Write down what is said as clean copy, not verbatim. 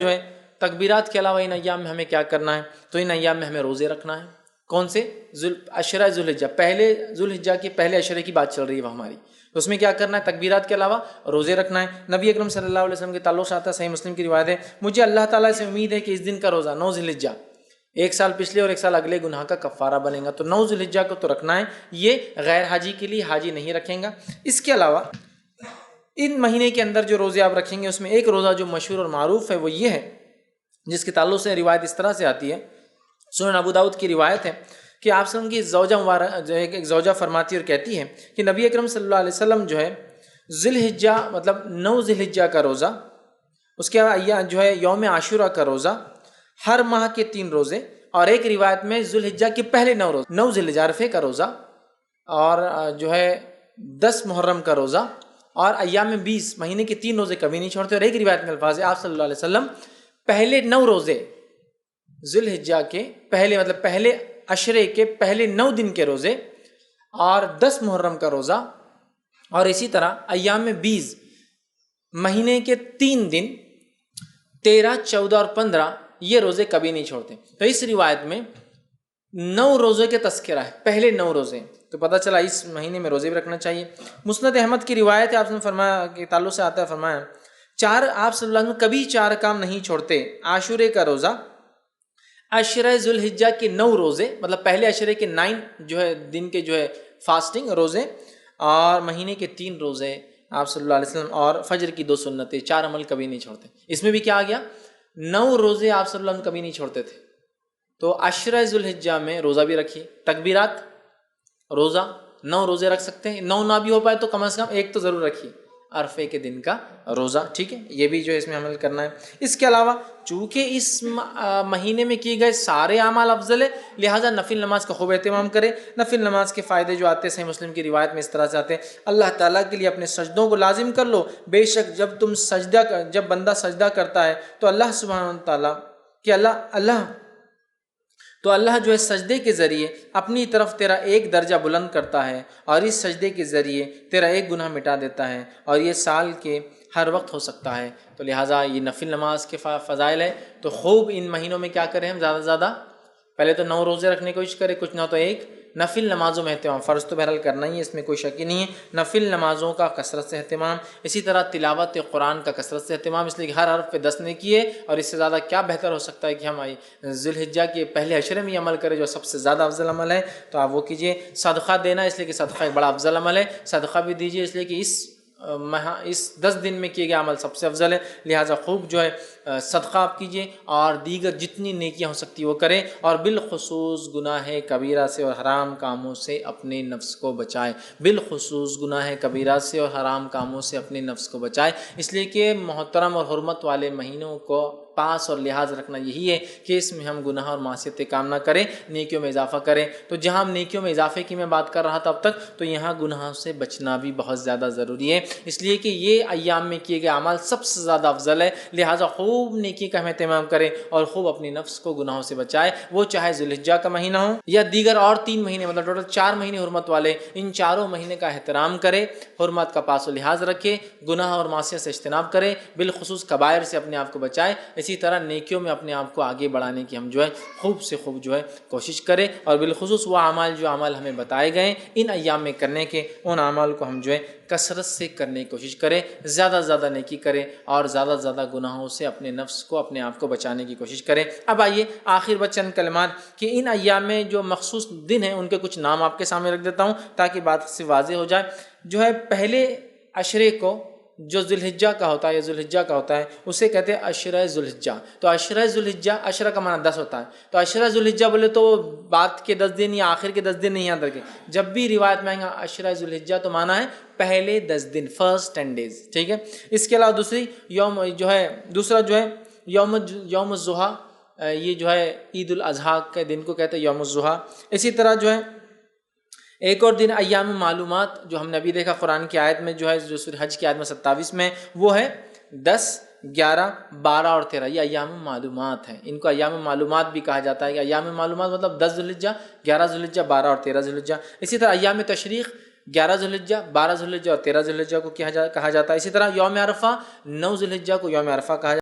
جو ہے تکبیرات کے علاوہ ان ایام میں ہمیں کیا کرنا ہے؟ تو ان ایام میں ہمیں روزے رکھنا ہے۔ کون سے؟ عشرہ ذوالحجہ، پہلے ذوالحجہ کے پہلے عشرے کی بات چل رہی ہے ہماری، تو اس میں کیا کرنا ہے؟ تکبیرات کے علاوہ روزے رکھنا ہے۔ نبی اکرم صلی اللہ علیہ وسلم کے تعلق سے آتا ہے، صحیح مسلم کی روایت ہے، مجھے اللہ تعالیٰ سے امید ہے کہ اس دن کا روزہ 9 ذوالحجہ، ایک سال پچھلے اور ایک سال اگلے گناہ کا کفارہ بنے گا، تو 9 ذوالحجہ کو تو رکھنا ہے، یہ غیر حاجی کے لیے، حاجی نہیں رکھیں گا۔ اس کے علاوہ ان مہینے کے اندر جو روزے آپ رکھیں گے اس میں ایک روزہ جو مشہور اور معروف ہے وہ یہ ہے، جس کے تعلق سے روایت اس طرح سے آتی ہے، سنن ابو داؤد کی روایت ہے کہ آپ صلی اللہ علیہ وسلم کی زوجہ مبارک جو ہے ایک زوجہ فرماتی اور کہتی ہے کہ نبی اکرم صلی اللہ علیہ وسلم جو ہے ذوالحجہ مطلب 9 ذوالحجہ کا روزہ، اس کے بعد جو ہے یوم عاشورہ کا روزہ، ہر ماہ کے 3 روزے، اور ایک روایت میں ذوالحجہ کے پہلے 9 روزے، 9 ذوالحجہ عرفے کا روزہ، اور جو ہے 10 محرم کا روزہ، اور ایام میں 20 مہینے کے 3 روزے کبھی نہیں چھوڑتے۔ اور ایک روایت میں الفاظ ہے آپ صلی اللہ علیہ وسلم پہلے 9 روزے ذوالحجہ کے پہلے مطلب پہلے عشرے کے پہلے 9 دن کے روزے، اور 10 محرم کا روزہ، اور اسی طرح ایام میں 20 مہینے کے 3 دن 13، 14 اور 15 یہ روزے کبھی نہیں چھوڑتے۔ تو اس روایت میں 9 روزے کے تذکرہ ہے، پہلے 9 روزے، تو پتہ چلا اس مہینے میں روزے بھی رکھنا چاہیے۔ مسند احمد کی روایت ہے، آپ نے فرمایا کہ تعلق سے آتا ہے، فرمایا آپ صلی اللہ علیہ وسلم کبھی 4 کام نہیں چھوڑتے، عاشورے کا روزہ، عشرہ ذوالحجہ کے 9 روزے مطلب پہلے عشرے کے 9 جو ہے دن کے جو ہے فاسٹنگ روزے، اور مہینے کے 3 روزے آپ صلی اللہ علیہ وسلم، اور فجر کی 2 سنتیں، 4 عمل کبھی نہیں چھوڑتے۔ اس میں بھی کیا آ گیا؟ 9 روزے آپ صلی اللہ علیہ وسلم کبھی نہیں چھوڑتے تھے، تو عشرہ ذوالحجہ میں روزہ بھی رکھیے، تکبیرات، روزہ 9 روزے رکھ سکتے ہیں، 9 نہ بھی ہو پائے تو کم از کم ایک تو ضرور رکھیے، عرفے کے دن کا روزہ، ٹھیک ہے، یہ بھی جو ہے اس میں عمل کرنا ہے۔ اس کے علاوہ چونکہ اس مہینے میں کیے گئے سارے اعمال افضل ہے، لہٰذا نفل نماز کا خوب اہتمام کرے۔ نفل نماز کے فائدے جو آتے ہیں صحیح مسلم کی روایت میں اس طرح سے آتے ہیں، اللہ تعالیٰ کے لیے اپنے سجدوں کو لازم کر لو، بے شک جب بندہ سجدہ کرتا ہے تو اللہ سبحانہ تعالیٰ کہ اللہ جو ہے سجدے کے ذریعے اپنی طرف تیرا ایک درجہ بلند کرتا ہے، اور اس سجدے کے ذریعے تیرا ایک گناہ مٹا دیتا ہے، اور یہ سال کے ہر وقت ہو سکتا ہے۔ تو لہٰذا یہ نفل نماز کے فضائل ہے، تو خوب ان مہینوں میں کیا کریں ہم؟ زیادہ سے زیادہ پہلے تو 9 روزے رکھنے کی کوشش کریں، کچھ نہ تو ایک نفل نمازوں میں اہتمام، فرض تو بہرحال کرنا ہی ہے، اس میں کوئی شک ہی نہیں ہے، نفل نمازوں کا کثرت سے اہتمام، اسی طرح تلاوت قرآن کا کثرت سے اہتمام، اس لیے کہ ہر حرف پہ 10 نیکی ہے، اور اس سے زیادہ کیا بہتر ہو سکتا ہے کہ ہم ذوالحجہ کے پہلے عشرے میں یہ عمل کریں جو سب سے زیادہ افضل عمل ہے، تو آپ وہ کیجئے۔ صدقہ دینا، اس لیے کہ صدقہ ایک بڑا افضل عمل ہے، صدقہ بھی دیجئے، اس لیے کہ اس 10 دن میں کیے گئے عمل سب سے افضل ہے، لہٰذا خوب جو ہے صدقہ آپ کیجئے، اور دیگر جتنی نیکیاں ہو سکتی وہ کریں، اور بالخصوص گناہ کبیرہ سے اور حرام کاموں سے اپنے نفس کو بچائے، بالخصوص گناہ کبیرہ سے اور حرام کاموں سے اپنے نفس کو بچائے، اس لیے کہ محترم اور حرمت والے مہینوں کو پاس اور لحاظ رکھنا یہی ہے کہ اس میں ہم گناہ اور معصیتیں کام نہ کریں، نیکیوں میں اضافہ کریں۔ تو جہاں ہم نیکیوں میں اضافے کی میں بات کر رہا تھا اب تک، تو یہاں گناہوں سے بچنا بھی بہت زیادہ ضروری ہے، اس لیے کہ یہ ایام میں کیے گئے اعمال سب سے زیادہ افضل ہے، لہٰذا خوب نیکی کا اہتمام کریں، اور خوب اپنی نفس کو گناہوں سے بچائے، وہ چاہے ذوالحجہ کا مہینہ ہو یا دیگر اور 3 مہینے، مطلب ٹوٹل 4 مہینے حرمت والے، ان چاروں مہینے کا احترام کرے، حرمت کا پاس و لحاظ رکھے، گناہ اور معصیت سے اجتناب کرے، بالخصوص کبائر سے اپنے آپ کو بچائے، اسی طرح نیکیوں میں اپنے آپ کو آگے بڑھانے کی ہم جو ہے خوب سے خوب جو ہے کوشش کریں، اور بالخصوص وہ اعمال ہمیں بتائے گئے ان ایام میں کرنے کے، ان اعمال کو ہم جو ہے کثرت سے کرنے کی کوشش کریں، زیادہ سے زیادہ نیکی کریں، اور زیادہ سے زیادہ گناہوں سے اپنے نفس کو اپنے آپ کو بچانے کی کوشش کریں۔ اب آئیے آخر بچ چند کلمات کہ ان ایام میں جو مخصوص دن ہیں ان کے کچھ نام آپ کے سامنے رکھ دیتا ہوں تاکہ بات سے واضح ہو جائے۔ جو ہے پہلے عشرے کو جو ذوالحجہ کا ہوتا ہے یا ذوالحجہ کا ہوتا ہے اسے کہتے ہیں عشرہ ذوالحجہ، تو عشرہ ذوالحجہ، عشرہ کا معنی 10 ہوتا ہے، تو عشرہ ذوالحجہ بولے تو بعد کے 10 دن یا آخر کے 10 دن نہیں یاد رکھیں، جب بھی روایت میں آئیں گا عشرہ ذوالحجہ تو معنی ہے پہلے 10 دن، فرسٹ 10 days، ٹھیک ہے۔ اس کے علاوہ دوسرا جو ہے یوم الضحیٰ، یہ جو ہے عید الاضحیٰ کے دن کو کہتے ہیں یوم الضحیٰ۔ اسی طرح جو ہے ایک اور دن ایام معلومات، جو ہم نے ابھی دیکھا قرآن کی آیت میں جو ہے، جو سورہ حج کی آیت میں 27 میں، وہ ہے 10، 11، 12 اور 13، یہ ایام معلومات ہیں، ان کو ایام معلومات بھی کہا جاتا ہے کہ ایام معلومات مطلب 10 ذوالحجہ، 11 ذوالحجہ، 12 اور 13 ذوالحجہ۔ اسی طرح ایام تشریق 11 ذوالحجہ، 12 ذوالحجہ اور 13 ذوالحجہ کو کہا جاتا ہے۔ اسی طرح یوم عرفہ 9 ذوالحجہ کو یوم عرفہ کہا جاتا ہے۔